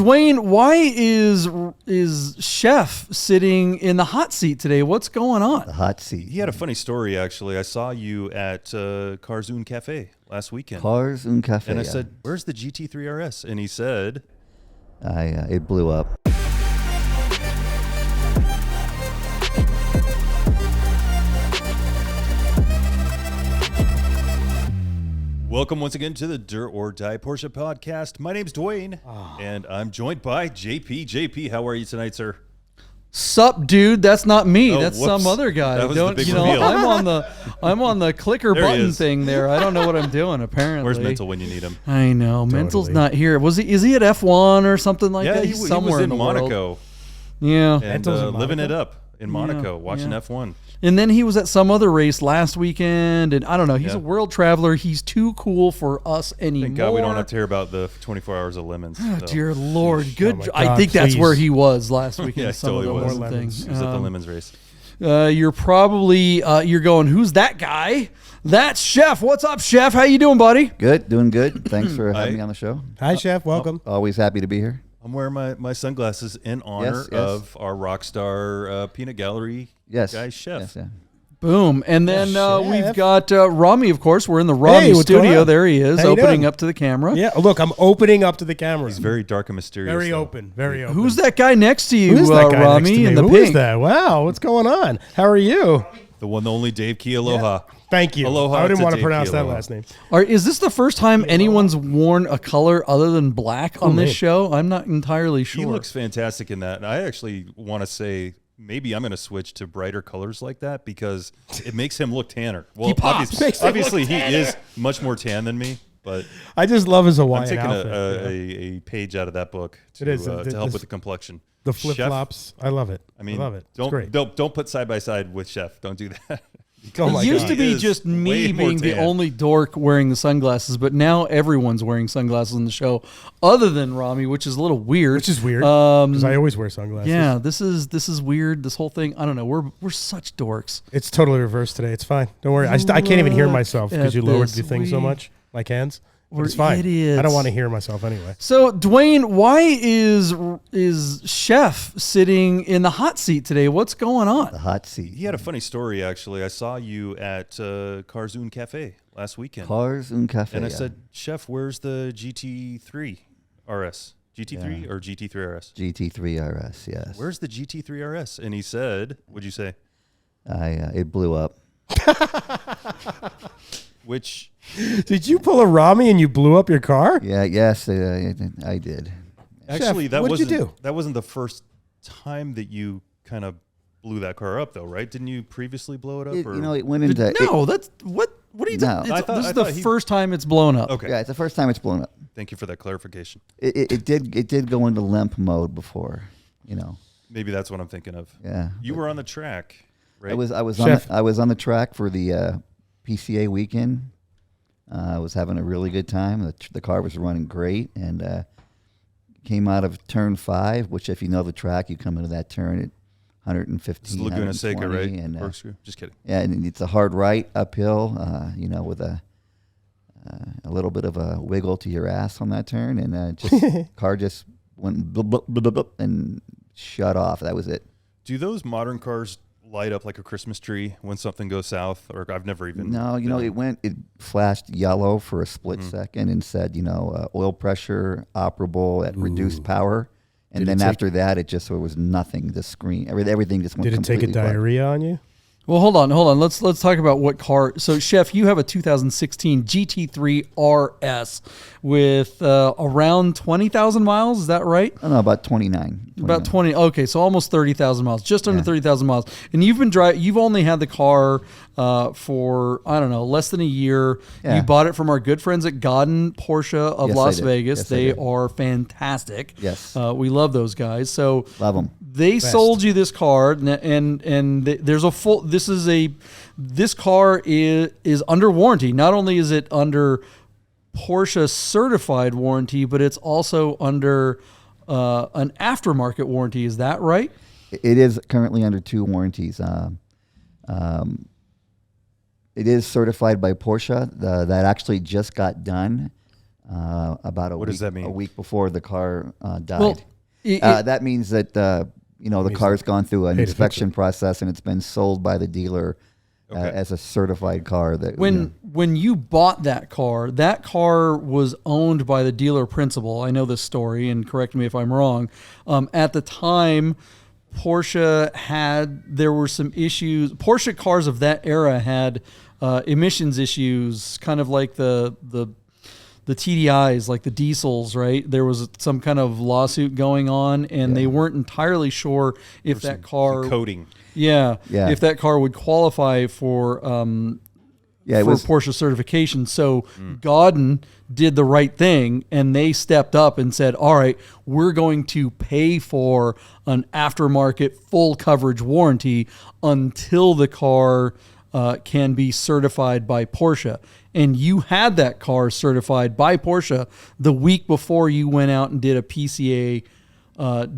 Duane, why is Chef sitting in the hot seat today? What's going on? The hot seat. He had a funny story, actually. I saw you at Cars Un Cafe last weekend. Cars Un Cafe. And I said, where's the GT3RS? And he said... it blew up. Welcome once again to the Dirt or Die Porsche Podcast. My name's Duane, and I'm joined by JP. JP, how are you tonight, sir? Sup, dude? That's not me. Oh, That's whoops. some other guy. That was the big reveal. I'm on the clicker There he button is. thing there. I don't know what I'm doing. Apparently, Where's Mental when you need him? I know Mental's not here. Is he at F1 or something like that? He He's somewhere was in the Monaco. world. Yeah, And living it up in Monaco, watching F1. And then he was at some other race last weekend, and I don't know. He's a world traveler. He's too cool for us anymore. Thank God we don't have to hear about the 24 hours of lemons. Oh, dear Lord, good. my God, I think that's please. where he was last weekend. Yeah, some totally of was. the More things. He was at the lemons race. You're probably you're going, who's that guy? That's Chef. What's up, Chef? How you doing, buddy? Good, doing good. Thanks for having me on the show. Hi, Chef. Welcome. Always happy to be here. I'm wearing my sunglasses in honor Yes. of our Rockstar Peanut Gallery guy, Chef. Yes, yeah. Boom. And then Chef. we've got Rami, of course. We're in the Rami what's going studio. on? There he is, How you opening doing? up to the camera. Yeah, look, I'm opening up to the camera. He's very dark and mysterious. very though. open. Very open. Who's that guy next to you, Who's that guy Rami, next to me? in the Who pink? is that? Wow, what's going on? How are you? The one, the only Dave Key. Aloha. Thank you. Aloha I didn't to want to Dave pronounce Key. that Aloha. last name. Is this the first time anyone's worn a color other than black on this man. show? I'm not entirely sure. He looks fantastic in that. And I actually want to say maybe I'm going to switch to brighter colors like that because it makes him look tanner. Well, He pops. Makes him obviously look he tanner. is much more tan than me, but I just love his I'm Hawaiian taking outfit. a page out of that book to, It is, to help this- with the complexion. the Chef, flip-flops. I love it. I mean, I love it. It's great. don't put side by side with Chef. Don't do that. Oh my It used God. to be He is just me way more being the tan. only dork wearing the sunglasses, but now everyone's wearing sunglasses on the show, other than Rami, which is a little weird. Which is weird because I always wear sunglasses. Yeah, this is weird. This whole thing, I don't know. We're such dorks. It's totally reversed today. It's fine. Don't worry. I can't even hear myself because you at lowered this. the thing so We- much, like hands. But We're it's fine. idiots. I don't want to hear myself anyway. So, Duane, why is Chef sitting in the hot seat today? What's going on? The hot seat. He had a funny story, actually. I saw you at Cars Un Cafe last weekend. Cars Un Cafe. And I said, Chef, where's the GT3RS? GT3 or GT3RS? GT3RS, yes. Where's the GT3RS? And he said, what'd you say? It blew up. Which, Did you pull a Rami and you blew up your car? Yeah, yes, I did. actually, Chef, that what did wasn't you do? that wasn't the first time that you kind of blew that car up, though, right? Didn't you previously blow it up? It or? went into... No, that's what are you No. doing? I thought- This I is the thought he- first time it's blown up. Okay. Yeah, it's the first time it's blown up. Thank you for that clarification. It did go into limp mode before, you know. Maybe that's what I'm thinking of. Yeah. You were on the track, right? I was Chef. I was on the track for the PCA weekend. I was having a really good time. The car was running great, and came out of turn 5, which if you know the track, you come into that turn at 115, It's Laguna Seca, 120, right? and Corkscrew? Just kidding. yeah, and it's a hard right uphill, with a little bit of a wiggle to your ass on that turn, and car just went blub, blub, blub, blub, blub, and shut off. That was it. Do those modern cars light up like a Christmas tree when something goes south? Or I've never even... No, it flashed yellow for a split second and said, oil pressure operable at reduced power. And then after that, there was nothing. The screen, everything just went Did it take a completely black. diarrhea on you? Well, hold on. Let's talk about what car. So, Chef, you have a 2016 GT3RS with around 20,000 miles. Is that right? Oh, no, about 29. About 20. Okay, so almost 30,000 miles, just under 30,000 miles. And you've been You've only had the car for, I don't know, less than a year. Yeah. You bought it from our good friends at Godden Porsche of Yes, I Las did. Vegas. Yes, I They did. are fantastic. Yes. We love those guys. So Love them. they sold you this car, and there's a full. This car is under warranty. Not only is it under Porsche certified warranty, but it's also under an aftermarket warranty. Is that right? It is currently under 2 warranties. It is certified by Porsche. That actually just got done about What does that mean? a week before the car died. Well, That means that the car's gone through an pay to fix inspection process and it's been sold by the dealer Okay. as a certified car. That when you bought that car was owned by the dealer principal. I know this story, and correct me if I'm wrong. At the time, there were some issues. Porsche cars of that era had emissions issues, kind of like the TDIs, like the diesels, right? There was some kind of lawsuit going on, and they weren't entirely sure if that car Coding. if that car would qualify for Porsche certification. So Gauden did the right thing, and they stepped up and said, all right, we're going to pay for an aftermarket full coverage warranty until the car can be certified by Porsche. And you had that car certified by Porsche the week before you went out and did a PCA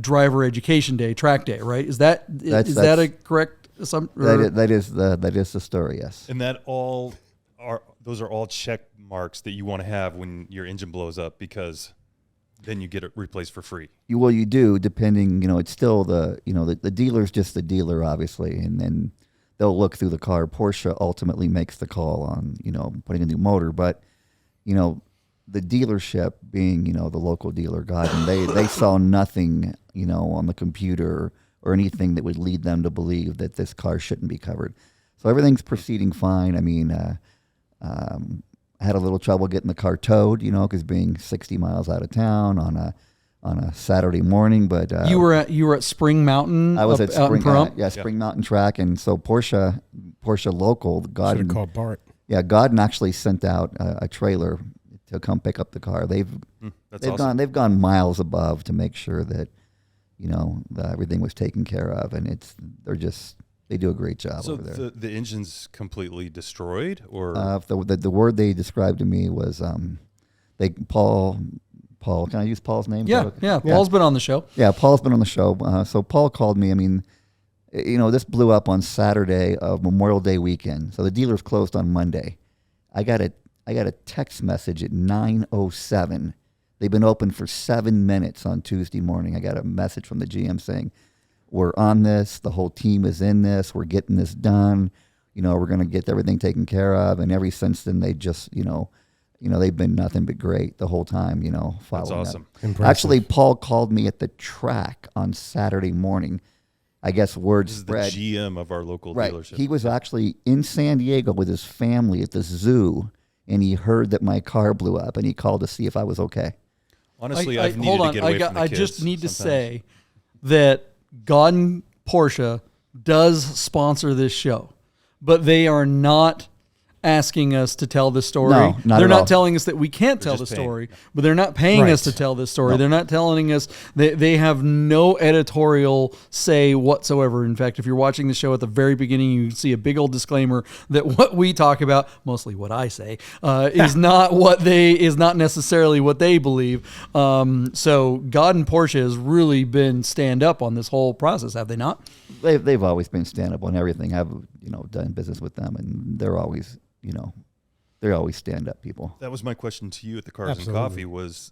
driver education day, track day, right? Is that a correct assumption? that is the story. Yes. And those are all check marks that you want to have when your engine blows up, because then you get it replaced for free. You do, depending. It's still the dealer's just the dealer, obviously, and then they'll look through the car. Porsche ultimately makes the call on putting a new motor, but the dealership, being the local dealer, they saw nothing on the computer or anything that would lead them to believe that this car shouldn't be covered. So everything's proceeding fine. I mean, I had a little trouble getting the car towed, because being 60 miles out of town on a Saturday morning. But you were at Spring Mountain. I was at Spring Spring Mountain Track, and so Porsche local, Should have called Bart. Yeah, Gauden actually sent out a trailer to come pick up the car. They've awesome. They've gone miles above to make sure that everything was taken care of, and they do a great job over there. So the engine's completely destroyed, or the word they described to me was Paul. Can I use Paul's name? Yeah. Paul's been on the show. Yeah, Paul's been on the show. So Paul called me. I mean, this blew up on Saturday of Memorial Day weekend. So the dealer's closed on Monday. I got a text message at 9:07. They've been open for 7 minutes on Tuesday morning. I got a message from the GM saying, we're on this. The whole team is in this. We're getting this done. We're going to get everything taken care of. And ever since then, they just, they've been nothing but great the whole time, following that's awesome. Actually, Paul called me at the track on Saturday morning. I guess word This is spread. the GM of our local Right. dealership. He was actually in San Diego with his family at the zoo, and he heard that my car blew up, and he called to see if I was okay. Honestly, I've needed to get away from the kids. I just need to sometimes. say that Gauden Porsche does sponsor this show, but they are not asking us to tell the story. No, not they're at not all. telling us that we can't tell the just paying. story, but they're not paying us to tell this story. No. They're not telling us they have no editorial say whatsoever. In fact, if you're watching the show at the very beginning, you see a big old disclaimer that what we talk about, mostly what I say, is not necessarily what they believe. So Gauden Porsche has really been stand up on this whole process, have they not? They've always been stand up on everything. I've done business with them, and they're always stand up people. That was my question to you at the Cars Absolutely. and Coffee was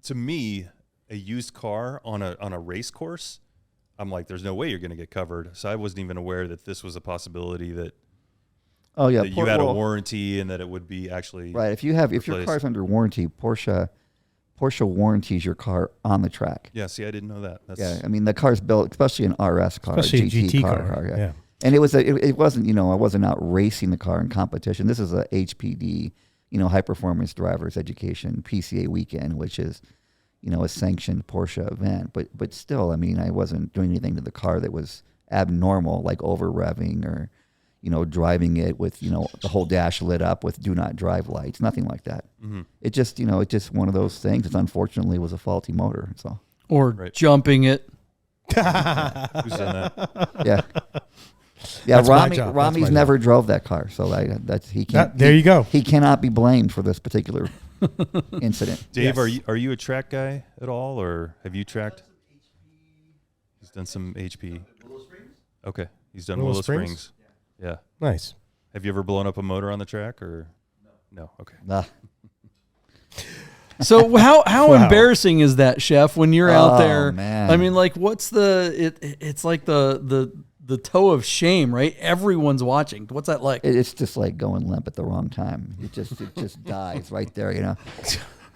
to me, a used car on a race course, I'm like, there's no way you're going to get covered. So I wasn't even aware that this was a possibility that Oh yeah, that you had a warranty and that it would be actually right. If your replaced. car's under warranty, Porsche warranties your car on the track. Yeah, see, I didn't know that. Yeah, I mean the car's built, especially an RS car, Especially a GT car. Yeah. And it wasn't, I wasn't out racing the car in competition. This is a HPD, high performance drivers education PCA weekend, which is, a sanctioned Porsche event. But still, I mean, I wasn't doing anything to the car that was abnormal, like over revving or, driving it with, the whole dash lit up with do not drive lights, nothing like that. Mm-hmm. It just, it's just one of those things. It unfortunately was a faulty motor. So Or Right. jumping it. Who's done that? yeah. Yeah, That's my job. That's Rami's my never drove that car, so he can't. There you go. He cannot be blamed for this particular incident. Dave, Yes. are you a track guy at all, or have you tracked? He's done some HP. Okay, he's done Willow Willow Springs? Springs. Yeah. Nice. Have you ever blown up a motor on the track, or No. Okay. Ah. So how Wow. embarrassing is that, Chef, when you're out there? Man. I mean, like, what's it's like the toe of shame, right? Everyone's watching. What's that like? It's just like going limp at the wrong time. It just dies right there, you know.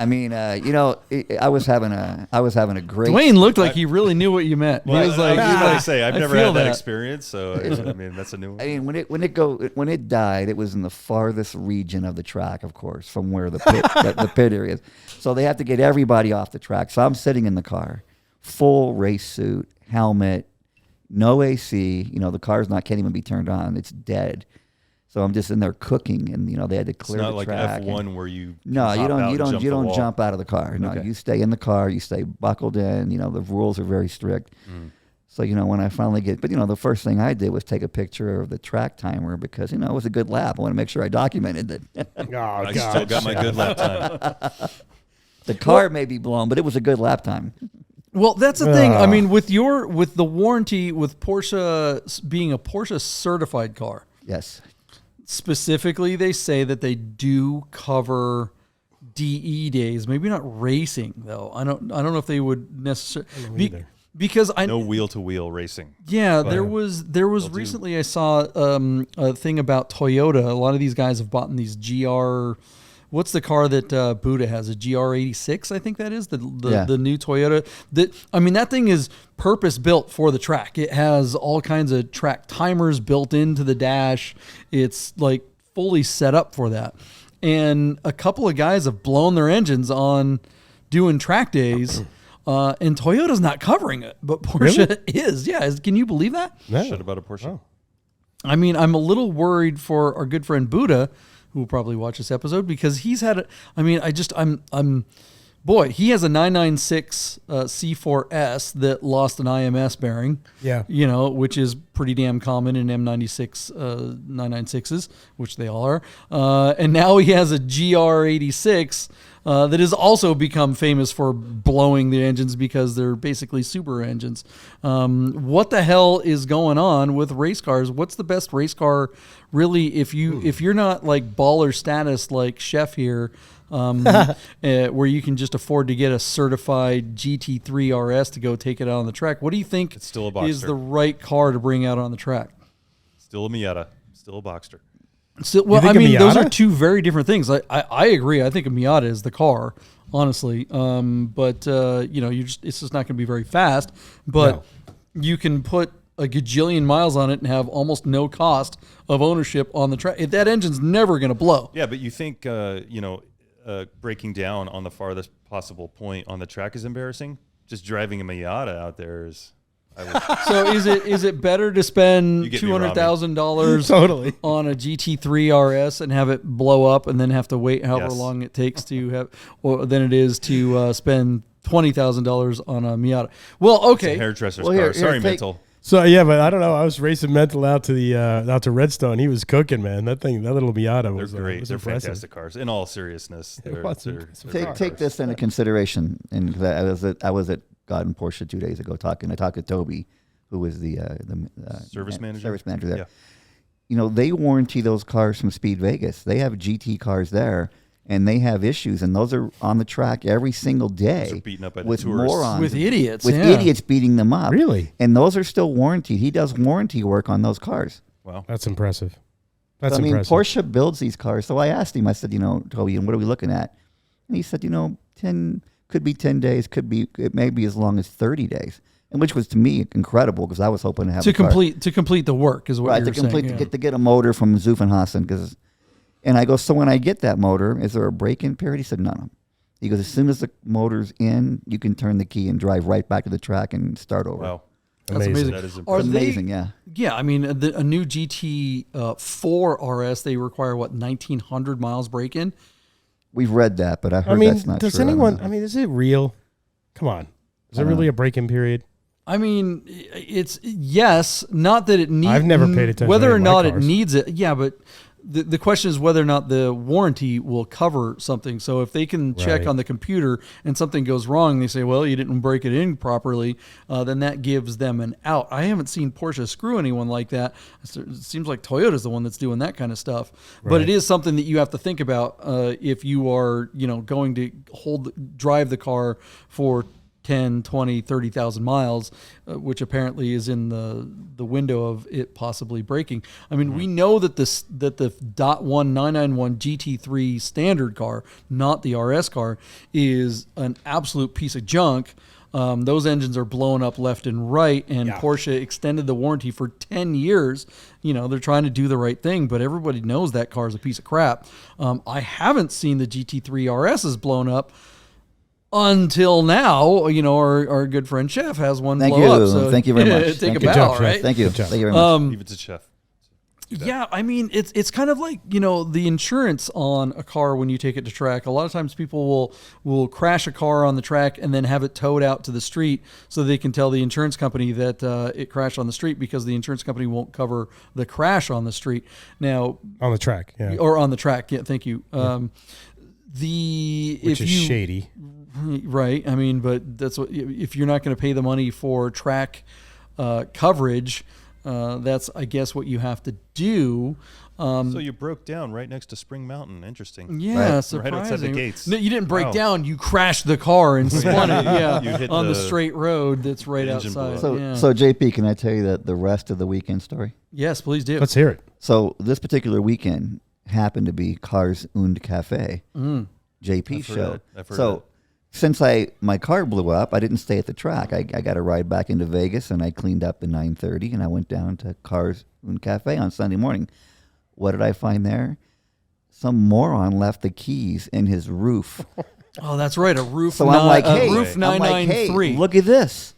I mean, I was having a great. Duane looked like he really knew what you meant. Well, he was like, I was going to say, I've I never feel had that that. experience, so I mean, that's a new one. I mean, when it died, it was in the farthest region of the track, of course, from where the pit the pit area is. So they have to get everybody off the track. So I'm sitting in the car, full race suit, helmet, no AC. You know, the car's can't even be turned on; it's dead. So I'm just in there cooking, and they had to It's clear not the like track. F1 where you No, you don't jump out of the car. No, Okay. you stay in the car. You stay buckled in. The rules are very strict. So when I finally the first thing I did was take a picture of the track timer because it was a good lap. I want to make sure I documented it. Oh, I still got my good lap time. The car may be blown, but it was a good lap time. Well, that's the thing. I mean, with the warranty, with Porsche being a Porsche certified car, Yes. specifically, they say that they do cover DE days. Maybe not racing though. I don't know if they would necessarily because I No wheel-to-wheel racing. Yeah, there was recently I saw a thing about Toyota. A lot of these guys have bought these GR. What's the car that Buddha has? A GR86, I think that is the new Toyota. That thing is purpose built for the track. It has all kinds of track timers built into the dash. It's like fully set up for that. And a couple of guys have blown their engines on doing track days. And Toyota's not covering it, but Porsche is. Yeah, can you believe that? No. Shit about a Porsche. Oh. I mean, I'm a little worried for our good friend Buddha, who will probably watch this episode because he's had boy, he has a 996 C4S that lost an IMS bearing. Yeah. Which is pretty damn common in M96 996s, which they all are. And now he has a GR86 that has also become famous for blowing the engines because they're basically super engines. What the hell is going on with race cars? What's the best race car, really? If you're not like baller status like Chef here, where you can just afford to get a certified GT3RS to go take it out on the track, what do you think It's still a Boxster. is the right car to bring out on the track? Still a Miata. Still a Boxster. So, well, think I a mean, those Miata? are two very different things. I agree. I think a Miata is the car, honestly. But it's just not going to be very fast. But you can put a gajillion miles on it and have almost no cost of ownership on the track. That engine's never going to blow. Yeah, but you think, breaking down on the farthest possible point on the track is embarrassing? Just driving a Miata out there is... So is it better to spend You get me, Robbie. $200,000 Totally. on a GT3 RS and have it blow up and then have to wait however Yes. long it takes to have, or than it is to spend $20,000 on a Miata? Well, okay. Hairdresser's Well, car. here, Sorry, take- mental. So yeah, but I don't know. I was racing Mental out to Redstone. He was cooking, man. That little Miata They're was great. was They're impressive. fantastic cars. In all seriousness, they're was impressive. Take this into consideration. And I was at Garden Porsche 2 days ago I talked to Toby, who was the Service manager? Service manager there. Yeah. They warranty those cars from Speed Vegas. They have GT cars there, and they have issues, and those are on the track every single day. Those are beaten up by the with tourists. morons, With idiots, with yeah. idiots beating them up. Really? And those are still warranted. He does warranty work on those cars. Wow. That's impressive. That's So, I mean, impressive. Porsche builds these cars. So I asked him. I said, Toby, what are we looking at? And he said, 10 could be 10 days. It may be as long as 30 days. And which was to me incredible because I was hoping to have To the car. complete the work is what Right, you're to complete saying. to get a motor from Zuffenhausen and I go, so when I get that motor, is there a break-in period? He said, no. He goes, as soon as the motor's in, you can turn the key and drive right back to the track and start over. Wow. That's amazing. That is Are impressive. they- Amazing, yeah. Yeah, I mean, a new GT4 RS, they require, 1,900 miles break-in? We've read that, but I heard I mean, that's not does true. I don't anyone? know. I mean, is it real? Come on. Is there really a break-in period? I mean, it's yes, not that it needs. I've never paid attention whether to or any of my not it cars. needs it. Yeah, but the question is whether or not the warranty will cover something. So if they can check on the computer and something goes wrong, they say, well, you didn't break it in properly, then that gives them an out. I haven't seen Porsche screw anyone like that. It seems like Toyota's the one that's doing that kind of stuff. Right. But it is something that you have to think about if you are, going to drive the car for 10, 20, 30,000 miles, which apparently is in the window of it possibly breaking. I mean, we know that the .1 991 GT3 standard car, not the RS car, is an absolute piece of junk. Those engines are blowing up left and right, and Porsche extended the warranty for 10 years. They're trying to do the right thing, but everybody knows that car is a piece of crap. I haven't seen the GT3RSs blown up until now. Our good friend Chef has one blow up. So thank you very much. Take a Good bow, job, right? Thank you. Thank you very much. Leave it to Chef. Yeah, I mean, it's kind of like, the insurance on a car when you take it to track. A lot of times people will crash a car on the track and then have it towed out to the street so they can tell the insurance company that it crashed on the street, because the insurance company won't cover the crash on the street. Now, on the track, yeah. Or on the track, yeah, thank you. Which is shady. Right. I mean, but that's what, if you're not going to pay the money for track coverage, that's, I guess, what you have to do. So you broke down right next to Spring Mountain. Interesting. Yeah, surprising. Right outside the gates. No, you didn't break down. You crashed the car and spun it. Yeah, you hit on the straight road that's right outside. So JP, can I tell you the rest of the weekend story? Yes, please do. Let's hear it. So this particular weekend happened to be Cars und Cafe, JP show. So since my car blew up, I didn't stay at the track. I got a ride back into Vegas, and I cleaned up at 9:30, and I went down to Cars und Cafe on Sunday morning. What did I find there? Some moron left the keys in his roof. Oh, that's right, a roof. So I'm like, hey, roof 993. Hey, look at this.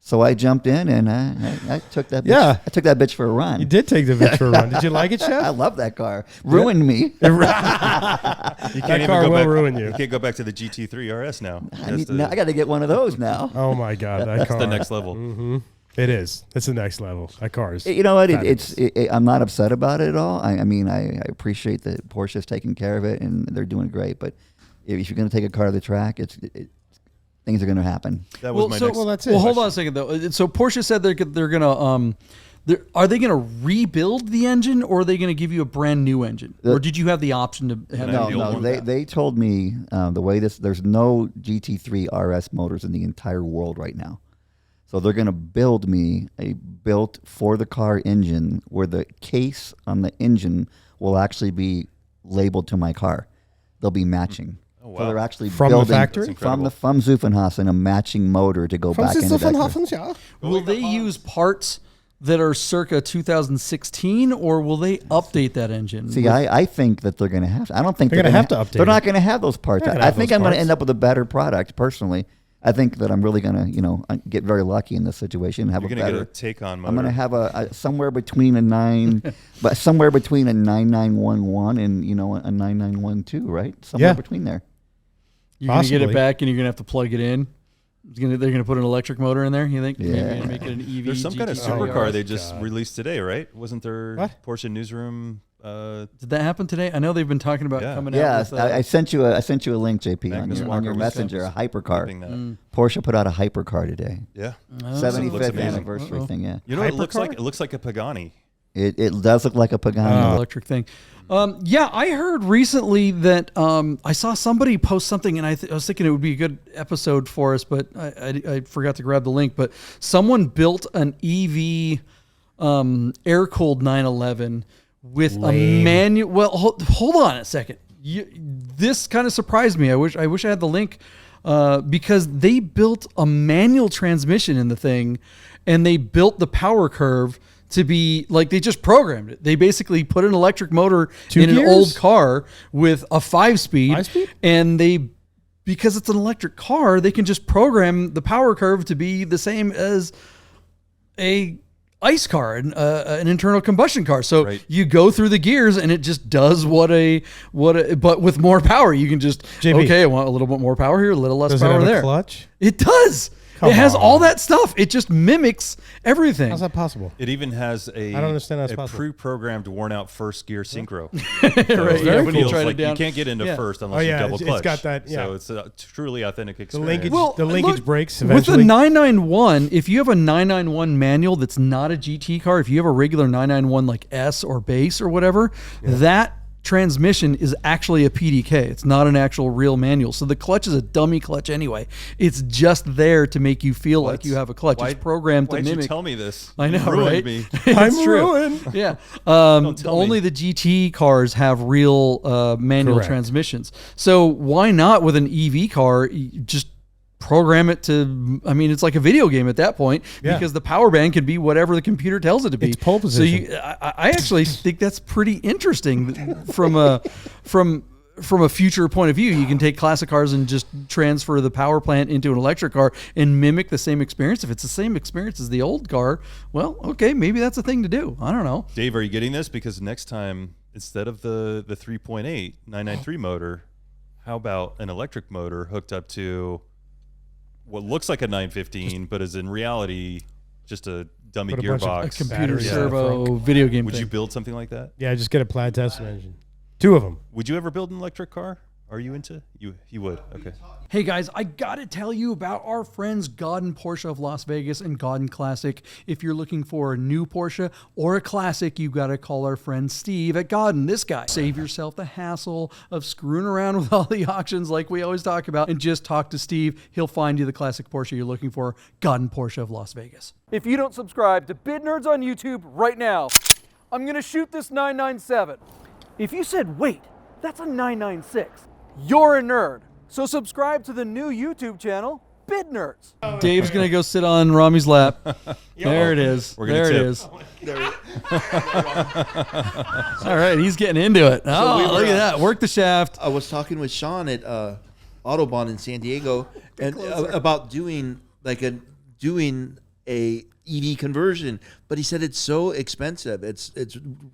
So I jumped in and I took that. Bitch, I took that bitch for a run. You did take the bitch for a run. Did you like it, Chef? I love that car. Ruined me. That car will ruin you. You can't go back to the GT3RS now. I got to get one of those now. Oh my God, that that's car. the next level. Mm-hmm. It is. It's the next level. That car is. You know what? I'm not upset about it at all. I mean, I appreciate that Porsche's taking care of it and they're doing great. But if you're going to take a car to the track, things are going to happen. That was my next. Well, that's it. Well, hold on a second though. So Porsche said they're going to. Are they going to rebuild the engine, or are they going to give you a brand new engine, or did you have the option to have the old one? No. They told me the way there's no GT3 RS motors in the entire world right now. So they're going to build me a built for the car engine where the case on the engine will actually be labeled to my car. They'll be matching. Oh, wow. So they're actually from building the factory? From Zuffenhafen a matching motor to go back into that car. Will they use parts that are circa 2016, or will they update that engine? See, I think that they're going to have to. I don't think they're going to have to update. They're not going to have those parts. I think I'm going to end up with a better product personally. I think that I'm really going to, get very lucky in this situation and have You're a gonna better. Get a take-on motor. I'm going to have a somewhere between a 9911 and a 9912, right? Somewhere between there. You're going to get it back, and you're going to have to plug it in. They're going to put an electric motor in there, you think? Yeah. Maybe make it an EV. There's some kind of supercar they just released today, right? Wasn't there Porsche newsroom? Did that happen today? I know they've been talking about coming out. Yeah, with, I sent you a link, JP, on your messenger, a hypercar. Porsche put out a hypercar today. Yeah, 75th anniversary thing. Yeah, it looks like a Pagani. It does look like a Pagani electric thing. I heard recently that I saw somebody post something, and I was thinking it would be a good episode for us, but I forgot to grab the link. But someone built an EV air-cooled 911 with a manual. Well, hold on a second. This kind of surprised me. I wish I had the link because they built a manual transmission in the thing, and they built the power curve to be like, they just programmed it. They basically put an electric motor in an old car with a 5-speed, and because it's an electric car, they can just program the power curve to be the same as a ICE car, an internal combustion car. So you go through the gears and it just does what but with more power. You can just, I want a little bit more power here, a little less power there. Clutch? It does. It has all that stuff. It just mimics everything. How's that possible? It even has a, I don't understand how that's a possible. pre-programmed worn-out first gear synchro. Right, yeah, when you feels tried it like down. you can't get into Yeah. first unless you double clutch. It's got that. Yeah. So it's a truly authentic the experience. linkage breaks With eventually. the 991, if you have a 991 manual that's not a GT car, if you have a regular 991 like S or base or whatever, that transmission is actually a PDK. It's not an actual real manual. So the clutch is a dummy clutch anyway. It's just there to make you feel like you have a clutch. It's programmed to Why'd mimic. you tell me this? I know, You ruined right? me. It's I'm true. ruined. Yeah. tell Only me. the GT cars have real manual Correct. transmissions. So why not with an EV car? Just program it to, I mean, it's like a video game at that point because the power band can be whatever the computer tells it to be. It's pole position. So I actually think that's pretty interesting from a future point of view. You can take classic cars and just transfer the power plant into an electric car and mimic the same experience. If it's the same experience as the old car, well, okay, maybe that's a thing to do. I don't know. Dave, are you getting this? Because next time, instead of the 3.8 993 motor, how about an electric motor hooked up to what looks like a 915, but is in reality just a dummy Put a bunch of gearbox? A computer Batteries in the servo front. video game Would thing. you build something like that? Yeah, just get a plaid test engine. 2 of them. Would you ever build an electric car? Are you into? You would. Okay. Hey guys, I gotta tell you about our friends Godden Porsche of Las Vegas and Godden Classic. If you're looking for a new Porsche or a classic, you gotta call our friend Steve at Godden, this guy. Save yourself the hassle of screwing around with all the auctions like we always talk about and just talk to Steve. He'll find you the classic Porsche you're looking for, Godden Porsche of Las Vegas. If you don't subscribe to Bid Nerds on YouTube right now, I'm gonna shoot this 997. If you said, wait, that's a 996, you're a nerd. So subscribe to the new YouTube channel, Bid Nerds. Dave's gonna go sit on Rami's lap. There it is. We're gonna There it tip. is. All right, he's getting into it. Oh, we were, look at that. Work the shaft. I was talking with Sean at Autobahn in San Diego and about doing a EV conversion, but he said it's so expensive. It's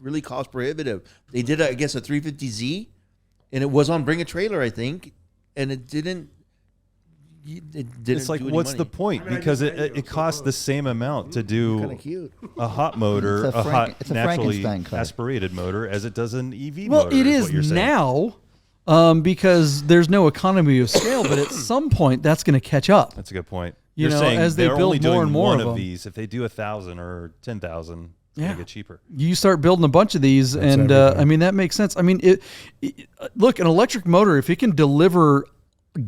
really cost prohibitive. They did, I guess, a 350Z, and it was on Bring a Trailer, I think, and it didn't. It's like, do any what's money. the point? Because it costs the same amount to do Kind of cute. a hot motor, It's a a hot It's a naturally Frankenstein car. aspirated motor, as it does an EV Well, motor. it what is you're saying. now because there's no economy of scale, but at some point that's going to catch up. That's a good point. You You're know, saying as they they're build only more doing and more one of them. these. If they do 1,000 or 10,000, it's Yeah. gonna get cheaper. You start building a bunch of these, and everything. I mean that makes sense. I mean, look, an electric motor, if it can deliver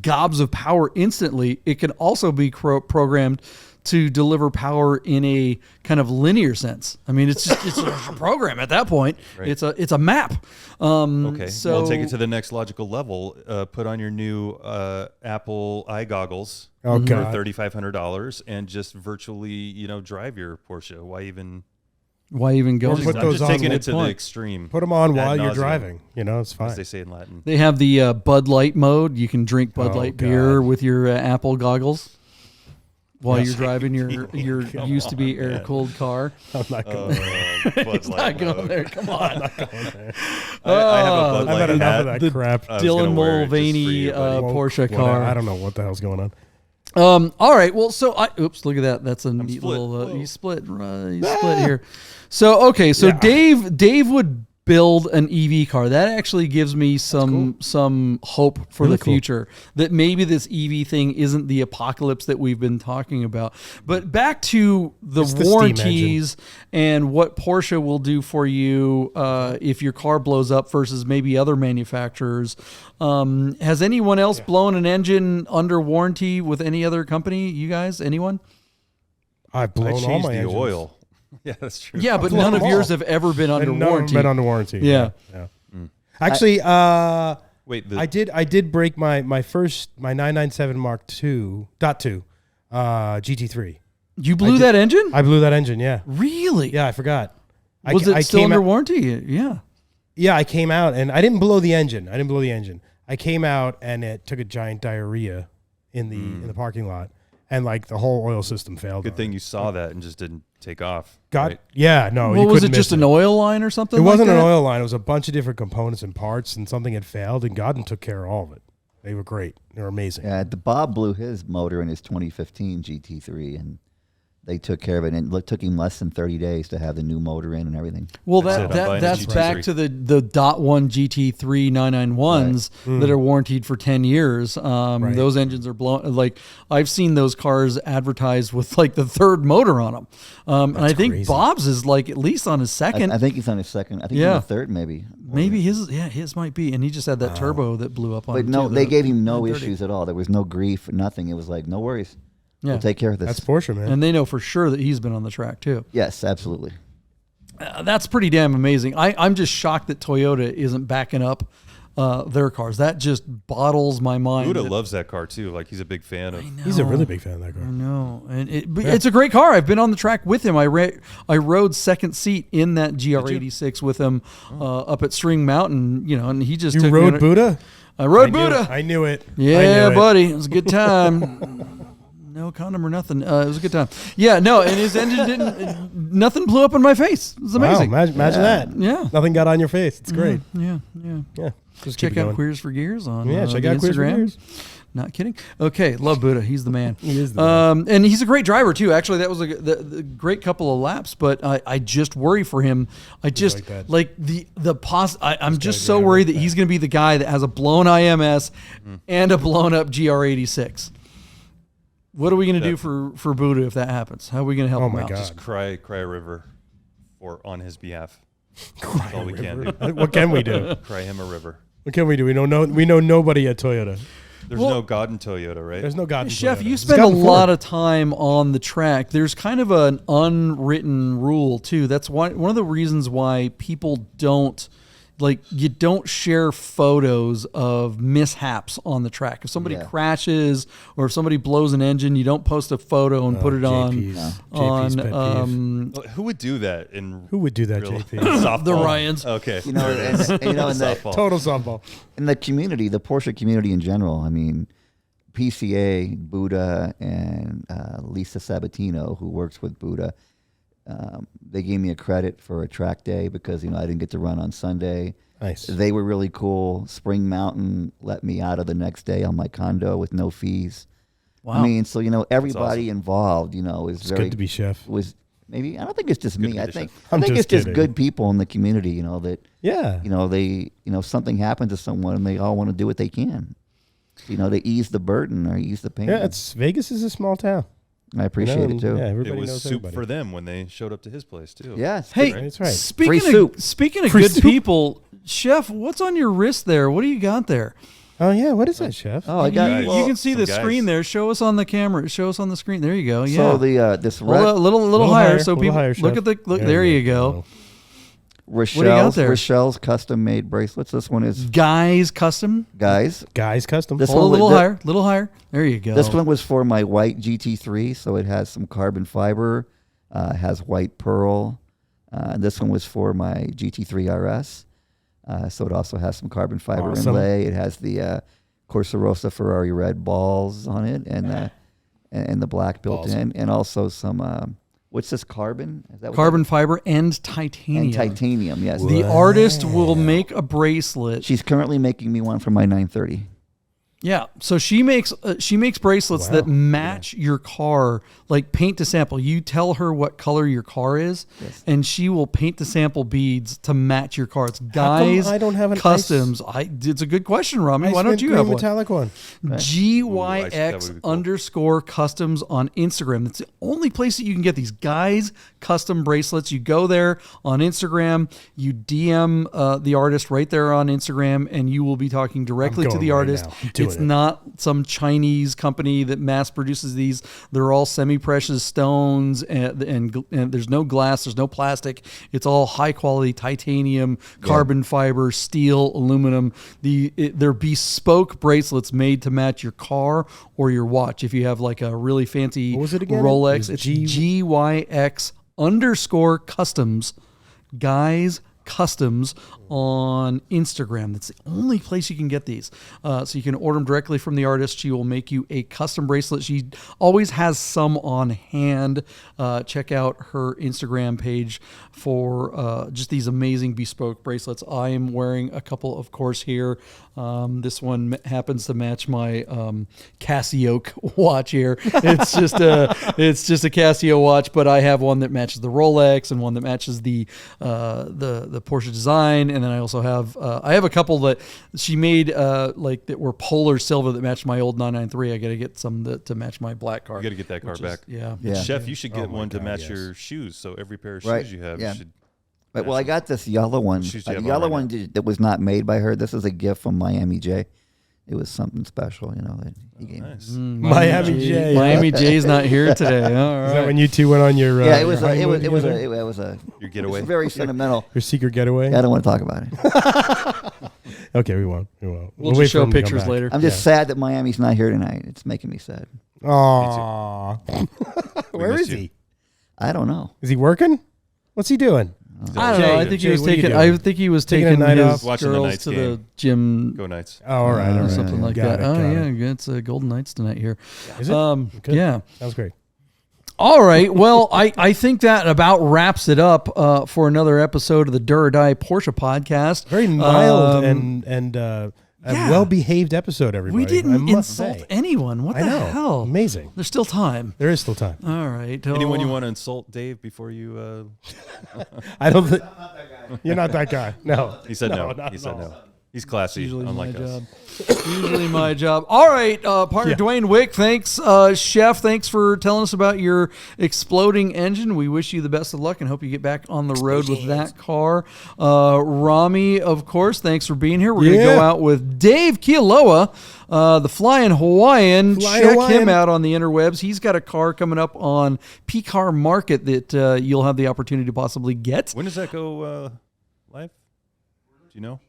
gobs of power instantly, it can also be programmed to deliver power in a kind of linear sense. I mean, it's a program at that point. Right. It's a map. Okay, So well, take it to the next logical level. Put on your new Apple eye goggles Oh, for God. $3,500 and just virtually, drive your Porsche. Why even? why even go? Or to put that? I'm those just on taking Good it to point. the extreme. Put them on Ad while you're nauseam, driving. It's as fine. they say in Latin. They have the Bud Light mode. You can drink Bud Oh, Light beer God. with your Apple goggles while Yes. you're driving your used to be air cooled car. I'm not going there. Bud Not Light going mode. there. Come on. I have a Bud I've Light had enough hat. of that The crap. I was Dylan gonna wear it just for Mulvaney you, buddy. Porsche Whatever. car. I don't know what the hell's going on. All right. Well, so oops, look at that. That's a neat split. little. You split here. So okay. So Dave would build an EV car. That actually gives me some hope for Really the cool. future. That maybe this EV thing isn't the apocalypse that we've been talking about. But back to the It's the steam warranties and what Porsche will do for you if your car blows up versus maybe other manufacturers. Has anyone else blown an engine under warranty with any other company? You guys? Anyone? I've I blown all changed my the engines. oil. Yeah, that's true. Yeah, but blown none of them yours all. have ever been under And none of them warranty. been under warranty. Yeah. Actually, Wait, I did break my 997 Mark II .2 GT3. You blew that engine? I blew that engine. Yeah. Really? Yeah, I forgot. Was it still under warranty? Yeah. Yeah, I came out and I didn't blow the engine. I came out and it took a giant diarrhea in the parking lot, and like the whole oil system failed. Good on thing it. you saw that and just didn't take off. Got right? yeah, no. Well, you was it couldn't just miss an oil line or something? It wasn't like an that? oil line. It was a bunch of different components and parts, and something had failed, and Godden took care of all of it. They were great. They were amazing. Yeah, the Bob blew his motor in his 2015 GT3, and they took care of it. And it took him less than 30 days to have the new motor in and everything. Well, That's it. I'm buying the that's GT3. back to the .1 GT3 991s that are warranted for 10 years. Those engines are blown. Like, I've seen those cars advertised with like the third motor on them. And I think crazy. Bob's is like at least on his second. I think he's on his second. I think he's on the third, maybe. Maybe his might be. And he just had that turbo that blew up on But him. no, too, they the gave him no 930. issues at all. There was no grief, nothing. It was like, no worries. Yeah. We'll take care of this. That's Porsche, man. And they know for sure that he's been on the track too. Yes, absolutely. That's pretty damn amazing. I'm just shocked that Toyota isn't backing up their cars. That just bottles my mind. Buddha loves that car too. Like he's a big fan of. He's a really big fan of that car. No, and it's a great car. I've been on the track with him. I rode second seat in that GR86 with him up at String Mountain. And he just You took rode me. Buddha? I rode Buddha. I knew it. Yeah, I knew it. buddy, it was a good time. No condom or nothing. It was a good time. Yeah, no, and his engine didn't. Nothing blew up in my face. It was amazing. Wow, imagine that. Yeah. Nothing got on your face. It's great. Yeah. Yeah. Just Check keep it out going. Queers for Gears on check the out Queers for Instagram. Gears. Not kidding. Okay, love Buddha. He's the man. He is the man. And he's a great driver too. Actually, that was the great couple of laps. But I just worry for him. I just like that. I'm just so worried that he's going to be the guy that has a blown IMS and a blown up GR86. What are we going to do for Buddha if that happens? How are we going to help him my out? God. Just cry a river on his behalf. That's all we can do. What can we do? Cry him a river. What can we do? We know nobody at Toyota. There's no God in Toyota, right? There's no God in Chef, Toyota. you It's spend a gotten lot forward. of time on the track. There's kind of an unwritten rule too. That's one of the reasons why people don't you don't share photos of mishaps on the track. If somebody crashes or if somebody blows an engine, you don't post a photo and put it JP's pet on Who would do that in Who would do that, real JP? softball? the Ryans. Okay. And in the, Softball. Total softball. in the community, the Porsche community in general, I mean, PCA, Buddha, and Lisa Sabatino, who works with Buddha, they gave me a credit for a track day because, I didn't get to run on Sunday. Nice. They were really cool. Spring Mountain let me out of the next day on my condo with no fees. Wow. I mean, so, everybody involved, is It's very good to be chef. was maybe I don't think it's just me. to I be think chef. I I'm think just it's just kidding. good people in the community, that Yeah. they something happened to someone and they all want to do what they can. To ease the burden or ease the pain. Yeah, Vegas is a small town. I appreciate it too. Yeah, It everybody was knows soup everybody. for them when they showed up to his place too. Yes. Hey, That's right. speaking Free soup. speaking of Free good soup. people, Chef, what's on your wrist there? What do you got there? Oh yeah, what is that, chef? Oh, I got You can see some the guys. screen there. Show us on the camera. Show us on the screen. There you go. Yeah. So the this Hold a little higher, so little people higher, look chef. at the look. There you go. Rochelle's there? Rochelle's custom made bracelets. This one is Guys custom. guys. Guys custom. This Hold a one little was- higher. Little higher. There you go. This one was for my white GT3, so it has some carbon fiber, has white pearl. This one was for my GT3 RS, so it also has some carbon fiber Awesome. inlay. It has the Corsa Rossa Ferrari red balls on it, and the black built Balls. in, and also some what's this carbon? Is that what Carbon fiber and titanium. and titanium? Yes. The artist will make a bracelet. She's currently making me one for my 930. Yeah, so she makes bracelets that match your car, like paint to sample. You tell her what color your car is, and she will paint to sample beads to match your car. It's Guys I don't have an Customs. It's a good question, Rami. Why don't you have one? metallic one? GYX_customs on Instagram. That's the only place that you can get these Guys custom bracelets. You go there on Instagram, you DM the artist right there on Instagram, and you will be talking directly to going the right artist. now. I'm doing It's it. not some Chinese company that mass produces these. They're all semi-precious stones, and there's no glass, there's no plastic. It's all high-quality titanium, carbon fiber, steel, aluminum. They're bespoke bracelets made to match your car or your watch. If you have like a really fancy What was it again? Rolex, It was it's GYX_customs. Guys Customs on Instagram. That's the only place you can get these. So you can order them directly from the artist. She will make you a custom bracelet. She always has some on hand. Check out her Instagram page for just these amazing bespoke bracelets. I am wearing a couple, of course, here. This one happens to match my Casio watch here. It's just a Casio watch, but I have one that matches the Rolex and one that matches the Porsche design. And then I also have a couple that she made like that were polar silver that matched my old 993. I got to get some to match my black car. You got to get that car back. Yeah. Chef, you should get one to match your shoes. So every pair of shoes you have, you should. Right, well, I got this yellow one. The yellow one that was not made by her. This is a gift from Miami J. It was something special, that he gave me. Miami J. Miami J's not here today. All right. Is that when you two went on your? Yeah, it was a your getaway. It's very sentimental. Your secret getaway. I don't want to talk about it. Okay, we won't. We'll just show pictures later. I'm just sad that Miami's not here tonight. It's making me sad. Aww. Where is he? I don't know. Is he working? What's he doing? I don't know. I think he was taking. I think he was taking a night his off? Watching the girls Knights to game. the gym. Go Knights. Oh, all right, all right. Something like Got that. it. It's Golden Knights tonight here. Is it? Good. Yeah. Sounds great. All right. Well, I think that about wraps it up for another episode of the Do or Die Porsche Podcast. Very mild and a well-behaved episode, everybody. We didn't I must insult say. anyone. What I the know. hell? Amazing. There's still time. There is still time. All right. Anyone you want to insult, Dave, before you? I don't think you're not that guy. No. He said no. not He at said all. no. He's classy, Usually unlike my us. job. Usually my job. All right, partner Duane Wick, thanks. Chef, thanks for telling us about your exploding engine. We wish you the best of luck and hope you get back on the road with that car. Rami, of course, thanks for being here. We're going to go out with Dave Kealoha, the Flying Hawaiian. Check him out on the interwebs. He's got a car coming up on P-Car Market that you'll have the opportunity to possibly get. When does that go live? Do you know?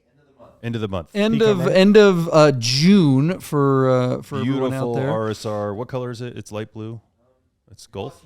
End of the month. End of June for everyone out Beautiful there. RSR. What color is it? It's light blue. It's Gulf.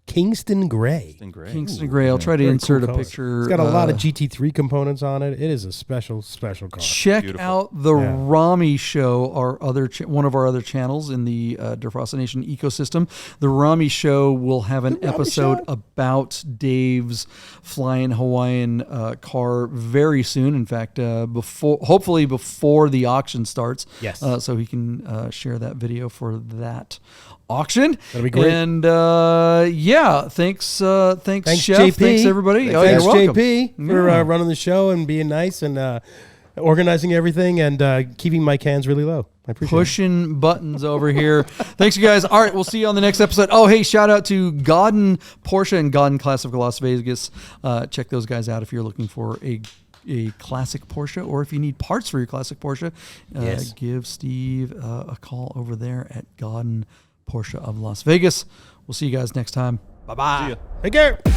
Kingston Gray. Kingston Gray. I'll try to insert a picture. It's got a lot of GT3 components on it. It is a special car. Check out the Rami Show, our other one of our other channels in the Defrost Nation ecosystem. The Rami Show will have an episode about Dave's Flying Hawaiian car very soon. In fact, hopefully before the auction starts. Yes. So he can share that video for that auction. That'll be great. And thanks Chef. JP. Thanks everybody. Thanks you're welcome. JP for running the show and being nice and organizing everything and keeping my cans really low. I appreciate Pushing buttons over here. Thanks, you guys. All right, we'll see you on the next episode. Oh, hey, shout out to Godden Porsche and Godden Classic Las Vegas. Check those guys out if you're looking for a classic Porsche, or if you need parts for your classic Porsche, give Steve a call over there at Godden Porsche of Las Vegas. We'll see you guys next time. Bye-bye. See ya. Take care.